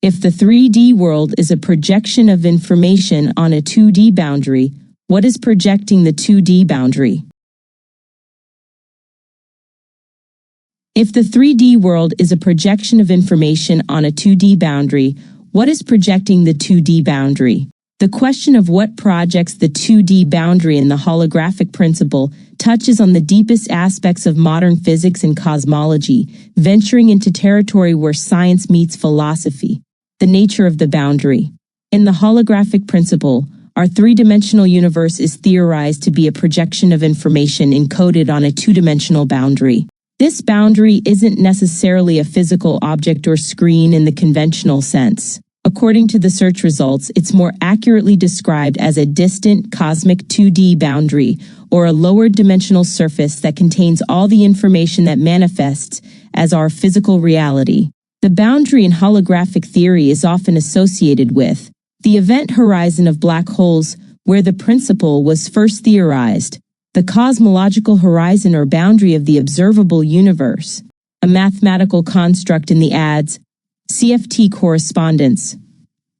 If the 3D world is a projection of information on a 2D boundary, what is projecting the 2D boundary? If the 3D world is a projection of information on a 2D boundary, what is projecting the 2D boundary? The question of what projects the 2D boundary in the holographic principle touches on the deepest aspects of modern physics and cosmology, venturing into territory where science meets philosophy. The nature of the boundary. In the holographic principle, our three-dimensional universe is theorized to be a projection of information encoded on a two-dimensional boundary. This boundary isn't necessarily a physical object or screen in the conventional sense. According to the search results, it's more accurately described as a distant cosmic 2D boundary, or a lower dimensional surface that contains all the information that manifests as our physical reality. The boundary in holographic theory is often associated with the event horizon of black holes, where the principle was first theorized, the cosmological horizon or boundary of the observable universe, a mathematical construct in the ADS, CFT correspondence.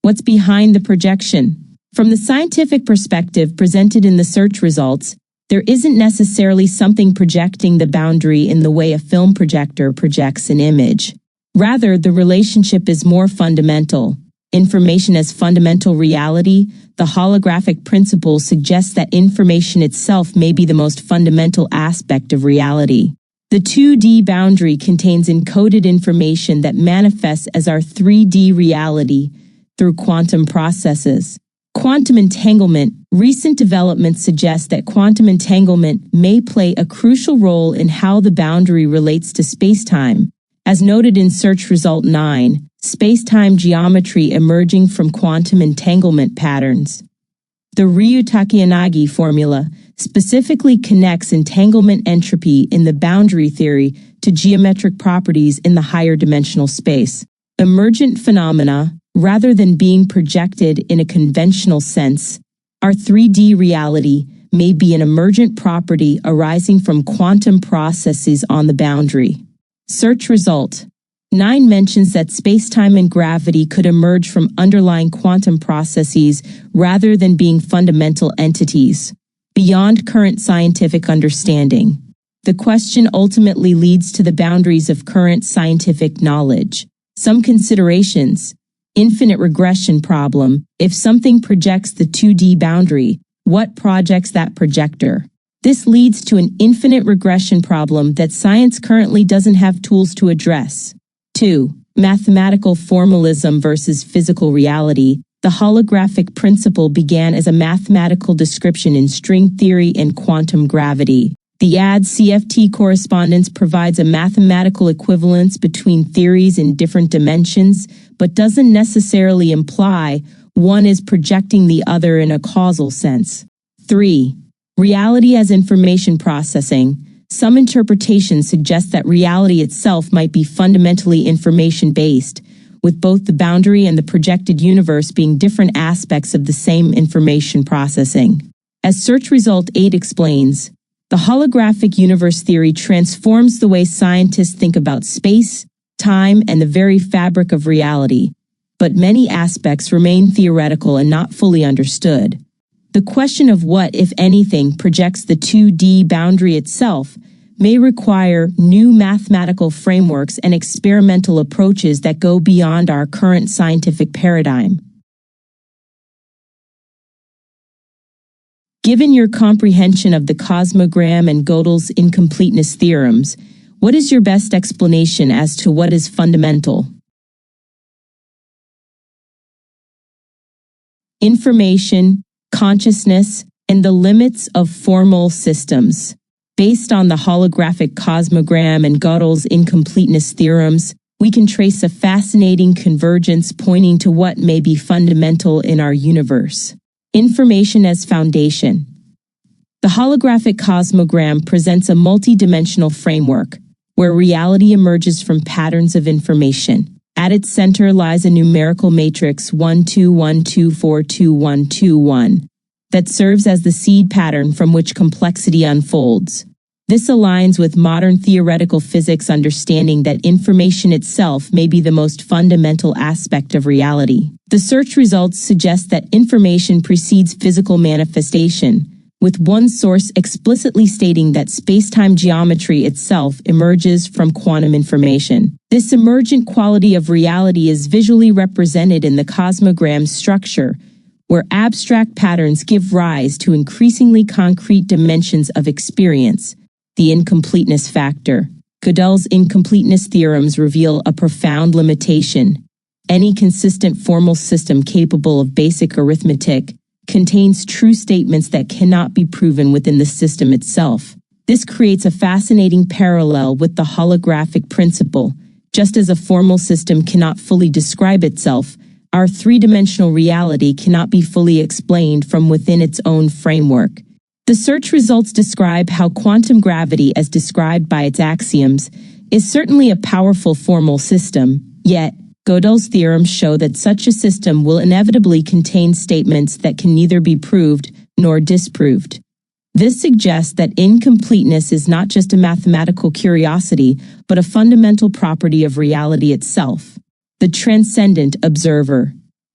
What's behind the projection? From the scientific perspective presented in the search results, there isn't necessarily something projecting the boundary in the way a film projector projects an image. Rather, the relationship is more fundamental. Information as fundamental reality, the holographic principle suggests that information itself may be the most fundamental aspect of reality. The 2D boundary contains encoded information that manifests as our 3D reality through quantum processes. Quantum entanglement. Recent developments suggest that quantum entanglement may play a crucial role in how the boundary relates to spacetime. As noted in search result 9, spacetime geometry emerging from quantum entanglement patterns. The Ryuta-Kiyanagi formula specifically connects entanglement entropy in the boundary theory to geometric properties in the higher dimensional space. Emergent phenomena, rather than being projected in a conventional sense, our 3D reality may be an emergent property arising from quantum processes on the boundary. Search result 9 mentions that spacetime and gravity could emerge from underlying quantum processes rather than being fundamental entities, beyond current scientific understanding. The question ultimately leads to the boundaries of current scientific knowledge. Some considerations. Infinite regression problem. If something projects the 2D boundary, what projects that projector? This leads to an infinite regression problem that science currently doesn't have tools to address. 2. Mathematical formalism versus physical reality. The holographic principle began as a mathematical description in string theory and quantum gravity. The ADS-CFT correspondence provides a mathematical equivalence between theories in different dimensions, but doesn't necessarily imply one is projecting the other in a causal sense. 3. Reality as information processing. Some interpretations suggest that reality itself might be fundamentally information-based, with both the boundary and the projected universe being different aspects of the same information processing. As search result 8 explains, the holographic universe theory transforms the way scientists think about space, time, and the very fabric of reality, but many aspects remain theoretical and not fully understood. The question of what, if anything, projects the 2D boundary itself may require new mathematical frameworks and experimental approaches that go beyond our current scientific paradigm. Given your comprehension of the cosmogram and Gödel's incompleteness theorems, what is your best explanation as to what is fundamental? Information, consciousness, and the limits of formal systems. Based on the holographic cosmogram and Gödel's incompleteness theorems, we can trace a fascinating convergence pointing to what may be fundamental in our universe. Information as foundation. The holographic cosmogram presents a multidimensional framework where reality emerges from patterns of information. At its center lies a numerical matrix 121242121 that serves as the seed pattern from which complexity unfolds. This aligns with modern theoretical physics understanding that information itself may be the most fundamental aspect of reality. The search results suggest that information precedes physical manifestation, with one source explicitly stating that space-time geometry itself emerges from quantum information. This emergent quality of reality is visually represented in the cosmogram structure, where abstract patterns give rise to increasingly concrete dimensions of experience. The incompleteness factor. Gödel's incompleteness theorems reveal a profound limitation. Any consistent formal system capable of basic arithmetic contains true statements that cannot be proven within the system itself. This creates a fascinating parallel with the holographic principle. Just as a formal system cannot fully describe itself, our three-dimensional reality cannot be fully explained from within its own framework. The search results describe how quantum gravity, as described by its axioms, is certainly a powerful formal system, yet Gödel's theorems show that such a system will inevitably contain statements that can neither be proved nor disproved. This suggests that incompleteness is not just a mathematical curiosity, but a fundamental property of reality itself. The transcendent observer.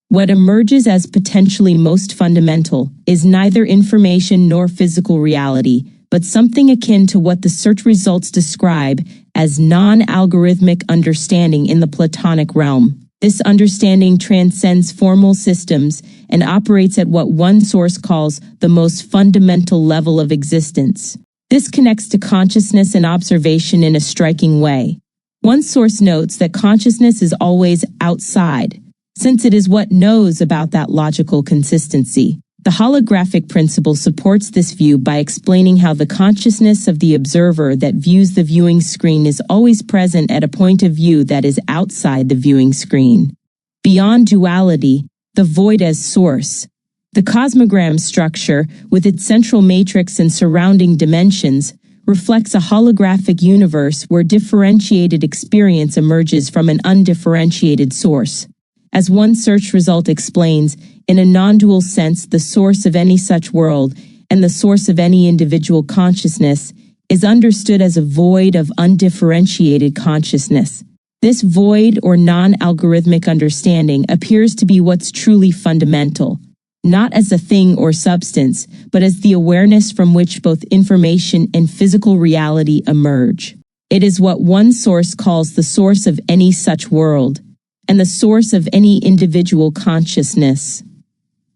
What emerges as potentially most fundamental is neither information nor physical reality, but something akin to what the search results describe as non-algorithmic understanding in the Platonic realm. This understanding transcends formal systems and operates at what one source calls the most fundamental level of existence. This connects to consciousness and observation in a striking way. One source notes that consciousness is always outside, since it is what knows about that logical consistency. The holographic principle supports this view by explaining how the consciousness of the observer that views the viewing screen is always present at a point of view that is outside the viewing screen. Beyond duality, the void as source. The cosmogram structure, with its central matrix and surrounding dimensions, reflects a holographic universe where differentiated experience emerges from an undifferentiated source. As one search result explains, in a non-dual sense, the source of any such world and the source of any individual consciousness is understood as a void of undifferentiated consciousness. This void or non-algorithmic understanding appears to be what's truly fundamental, not as a thing or substance, but as the awareness from which both information and physical reality emerge. It is what one source calls the source of any such world, and the source of any individual consciousness.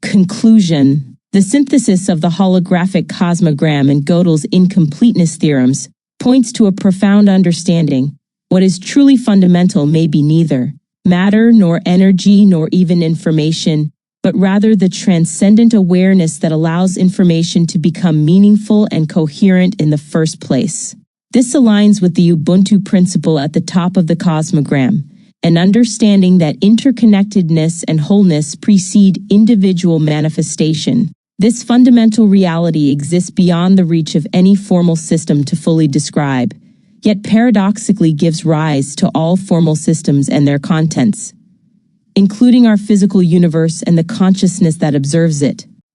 Conclusion. The synthesis of the holographic cosmogram and Gödel's incompleteness theorems points to a profound understanding. What is truly fundamental may be neither matter nor energy nor even information, but rather the transcendent awareness that allows information to become meaningful and coherent in the first place. This aligns with the Ubuntu principle at the top of the cosmogram, an understanding that interconnectedness and wholeness precede individual manifestation. This fundamental reality exists beyond the reach of any formal system to fully describe, yet paradoxically gives rise to all formal systems and their contents, including our physical universe and the consciousness that observes it.